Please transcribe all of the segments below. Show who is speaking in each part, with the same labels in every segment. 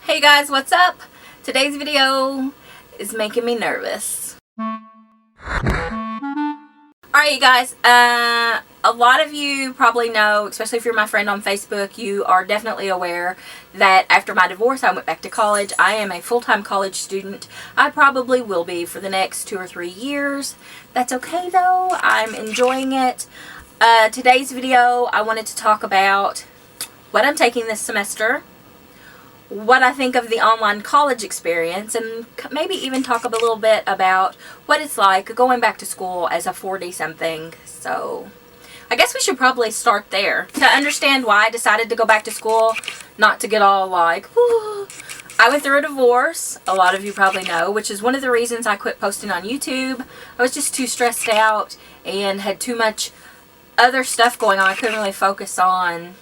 Speaker 1: Hey guys, what's up? Today's video is making me nervous. Alright you guys, a lot of you probably know, especially if you're my friend on Facebook, you are definitely aware that after my divorce I went back to college. I am a full-time college student. I probably will be for the next 2 or 3 years. That's okay though, I'm enjoying it. Today's video I wanted to talk about what I'm taking this semester, what I think of the online college experience, and maybe even talk a little bit about what it's like going back to school as a 40-something. So I guess we should probably start there. To understand why I decided to go back to school, not to get all like, whoo. I went through a divorce, a lot of you probably know, which is one of the reasons I quit posting on YouTube. I was just too stressed out and had too much other stuff going on. I couldn't really focus on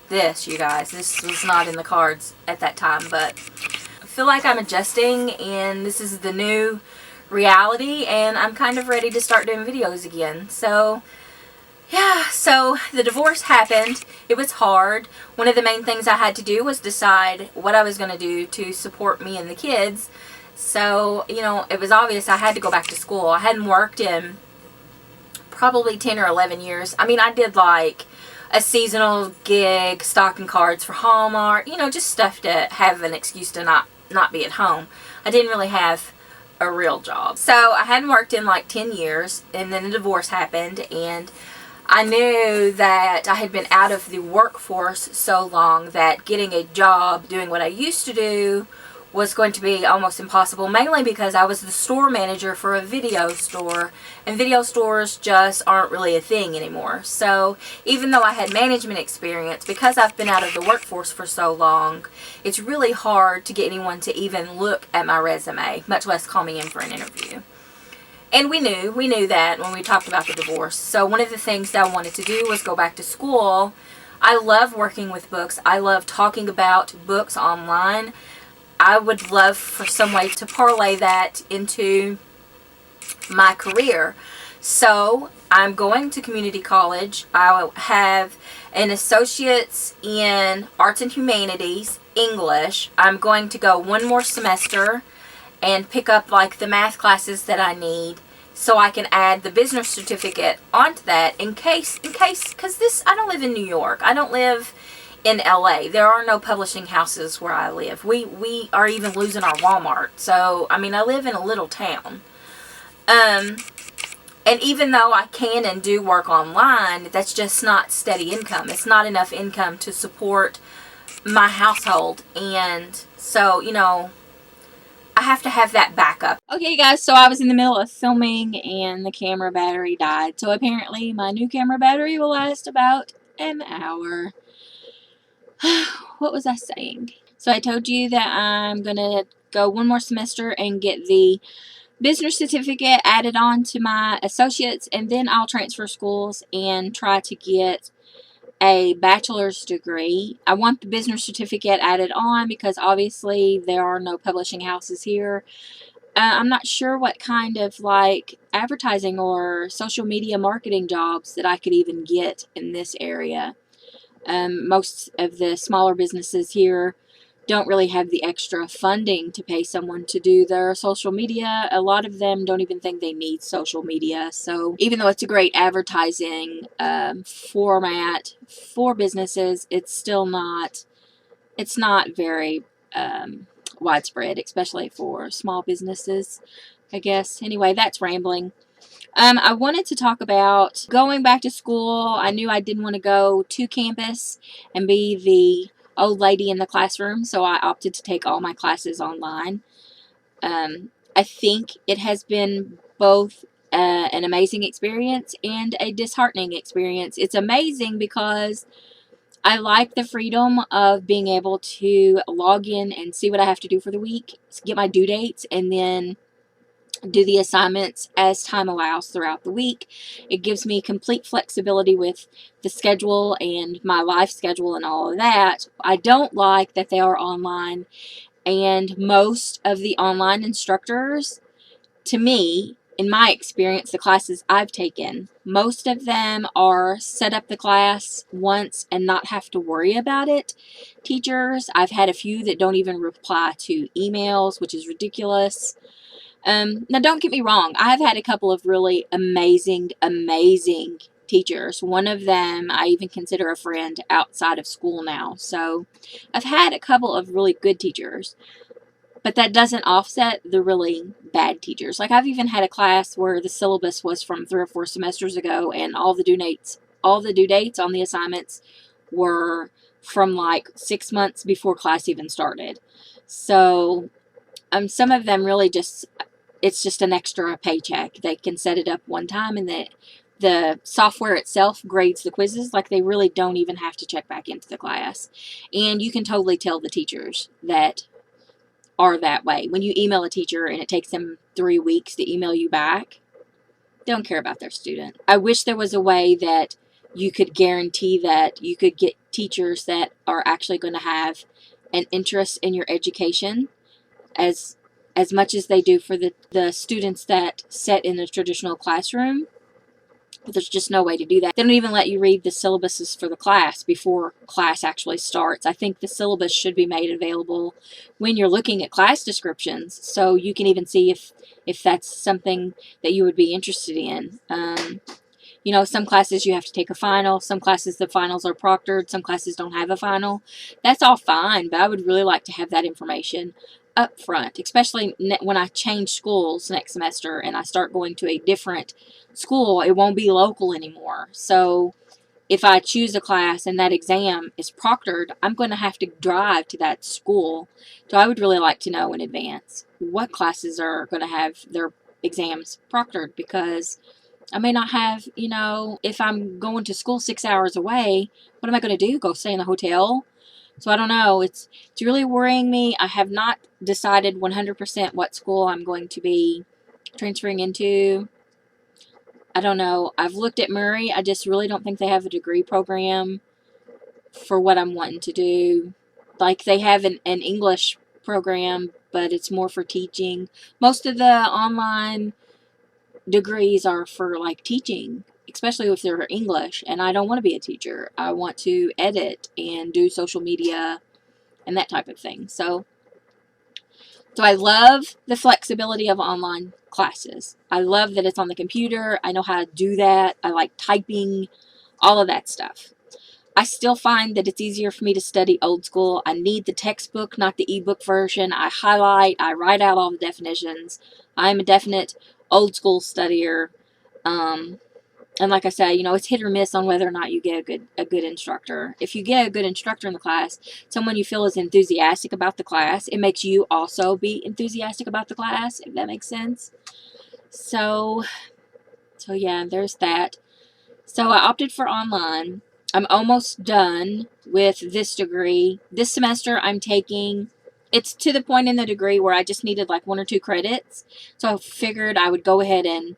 Speaker 1: this, you guys. This was not in the cards at that time, but I feel like I'm adjusting and this is the new reality and I'm kind of ready to start doing videos again. So yeah, so the divorce happened. It was hard. One of the main things I had to do was decide what I was going to do to support me and the kids. So, you know, it was obvious I had to go back to school. I hadn't worked in probably 10 or 11 years. I mean, I did like a seasonal gig, stocking cards for Hallmark, you know, just stuff to have an excuse to not be at home. I didn't really have a real job. So I hadn't worked in like 10 years, and then the divorce happened, and I knew that I had been out of the workforce so long that getting a job doing what I used to do was going to be almost impossible, mainly because I was the store manager for a video store, and video stores just aren't really a thing anymore. So even though I had management experience, because I've been out of the workforce for so long, it's really hard to get anyone to even look at my resume, much less call me in for an interview. And we knew that when we talked about the divorce. So one of the things that I wanted to do was go back to school. I love working with books. I love talking about books online. I would love for some way to parlay that into my career. So I'm going to community college. I will have an associate's in arts and humanities, English. I'm going to go one more semester and pick up like the math classes that I need so I can add the business certificate onto that in case, because this, I don't live in New York. I don't live in LA. There are no publishing houses where I live. We are even losing our Walmart. So, I mean, I live in a little town. And even though I can and do work online, that's just not steady income. It's not enough income to support my household. And so, you know, I have to have that backup. Okay guys, so I was in the middle of filming and the camera battery died. So apparently my new camera battery will last about an hour. What was I saying? So I told you that I'm going to go one more semester and get the business certificate added on to my associates, and then I'll transfer schools and try to get a bachelor's degree. I want the business certificate added on because obviously there are no publishing houses here. I'm not sure what kind of like advertising or social media marketing jobs that I could even get in this area. Most of the smaller businesses here don't really have the extra funding to pay someone to do their social media. A lot of them don't even think they need social media. So even though it's a great advertising format for businesses, it's still not, it's not very widespread, especially for small businesses, I guess. Anyway, that's rambling. I wanted to talk about going back to school. I knew I didn't want to go to campus and be the old lady in the classroom, so I opted to take all my classes online. I think it has been both an amazing experience and a disheartening experience. It's amazing because I like the freedom of being able to log in and see what I have to do for the week, get my due dates, and then do the assignments as time allows throughout the week. It gives me complete flexibility with the schedule and my life schedule and all of that. I don't like that they are online, and most of the online instructors, to me, in my experience, the classes I've taken, most of them are set up the class once and not have to worry about it. Teachers, I've had a few that don't even reply to emails, which is ridiculous. Now, don't get me wrong. I've had a couple of really amazing teachers. One of them I even consider a friend outside of school now. So I've had a couple of really good teachers. But that doesn't offset the really bad teachers. Like, I've even had a class where the syllabus was from 3 or 4 semesters ago, and all the due dates on the assignments were from like 6 months before class even started. So some of them really it's just an extra paycheck. They can set it up one time, and the software itself grades the quizzes. Like, they really don't even have to check back into the class. And you can totally tell the teachers that are that way. When you email a teacher and it takes them 3 weeks to email you back, they don't care about their student. I wish there was a way that you could guarantee that you could get teachers that are actually going to have an interest in your education as much as they do for the students that sit in the traditional classroom. But there's just no way to do that. They don't even let you read the syllabuses for the class before class actually starts. I think the syllabus should be made available when you're looking at class descriptions, so you can even see if that's something that you would be interested in. You know, some classes you have to take a final. Some classes, the finals are proctored. Some classes don't have a final. That's all fine, but I would really like to have that information up front, especially when I change schools next semester and I start going to a different school. It won't be local anymore. So if I choose a class and that exam is proctored, I'm going to have to drive to that school. So I would really like to know in advance what classes are going to have their exams proctored, because I may not have, you know, if I'm going to school 6 hours away, what am I going to do? Go stay in the hotel? So I don't know. It's really worrying me. I have not decided 100% what school I'm going to be transferring into. I don't know. I've looked at Murray. I just really don't think they have a degree program for what I'm wanting to do. Like, they have an English program, but it's more for teaching. Most of the online degrees are for like teaching, especially if they're English, and I don't want to be a teacher. I want to edit and do social media and that type of thing. So I love the flexibility of online classes. I love that it's on the computer. I know how to do that. I like typing, all of that stuff. I still find that it's easier for me to study old school. I need the textbook, not the ebook version. I highlight, I write out all the definitions. I'm a definite old school studier. And like I said, you know, it's hit or miss on whether or not you get a good instructor. If you get a good instructor in the class, someone you feel is enthusiastic about the class, it makes you also be enthusiastic about the class, if that makes sense. So yeah, there's that. So I opted for online. I'm almost done with this degree. This semester I'm taking, it's to the point in the degree where I just needed like 1 or 2 credits. So I figured I would go ahead and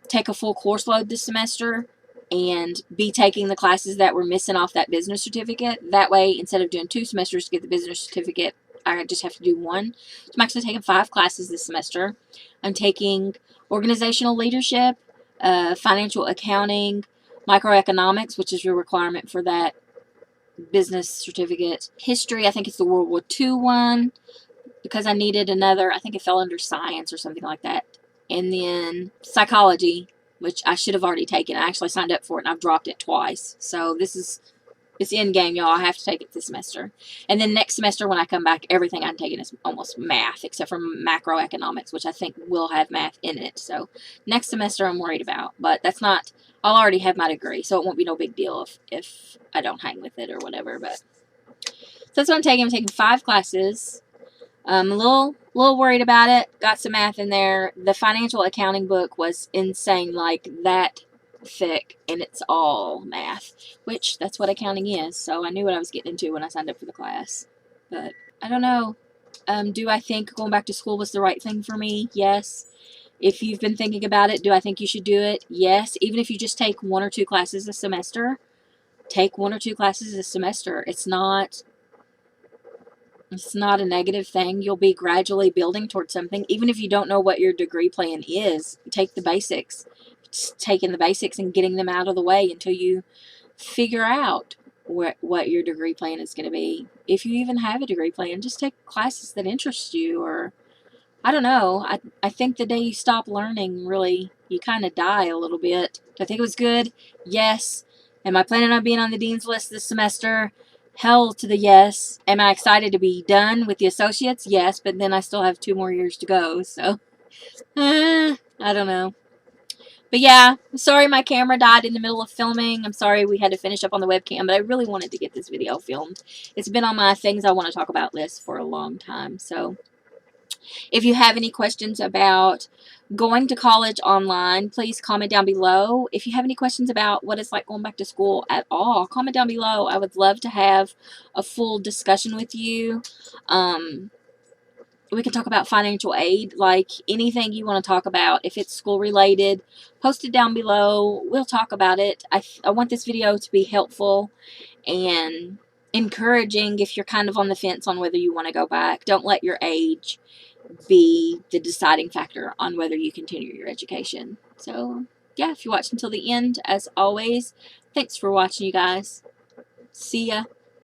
Speaker 1: take a full course load this semester and be taking the classes that were missing off that business certificate. That way, instead of doing 2 semesters to get the business certificate, I just have to do 1. So I'm actually taking 5 classes this semester. I'm taking organizational leadership, financial accounting, microeconomics, which is your requirement for that business certificate. History, I think it's the World War II one, because I needed another, I think it fell under science or something like that. And then psychology, which I should have already taken. I actually signed up for it and I've dropped it twice. So it's the end game, y'all. I have to take it this semester. And then next semester when I come back, everything I'm taking is almost math, except for macroeconomics, which I think will have math in it. So next semester I'm worried about. But that's not, I'll already have my degree, so it won't be no big deal if I don't hang with it or whatever. But so that's what I'm taking. I'm taking 5 classes. I'm a little worried about it. Got some math in there. The financial accounting book was insane, like that thick, and it's all math, which that's what accounting is. So I knew what I was getting into when I signed up for the class. But I don't know. Do I think going back to school was the right thing for me? Yes. If you've been thinking about it, do I think you should do it? Yes. Even if you just take 1 or 2 classes a semester, take 1 or 2 classes a semester. It's not It's not a negative thing. You'll be gradually building towards something. Even if you don't know what your degree plan is, take the basics. Just taking the basics and getting them out of the way until you figure out what your degree plan is going to be. If you even have a degree plan, just take classes that interest you, or I don't know. I think the day you stop learning, really, you kind of die a little bit. Do I think it was good? Yes. Am I planning on being on the dean's list this semester? Hell to the yes. Am I excited to be done with the associates? Yes, but then I still have 2 more years to go, so I don't know. But yeah, I'm sorry my camera died in the middle of filming. I'm sorry we had to finish up on the webcam, but I really wanted to get this video filmed. It's been on my things I want to talk about list for a long time, so if you have any questions about going to college online, please comment down below. If you have any questions about what it's like going back to school at all, comment down below. I would love to have a full discussion with you. We can talk about financial aid, like anything you want to talk about. If it's school related, post it down below. We'll talk about it. I want this video to be helpful and encouraging if you're kind of on the fence on whether you want to go back. Don't let your age be the deciding factor on whether you continue your education. So, yeah, if you watched until the end, as always, thanks for watching, you guys. See ya.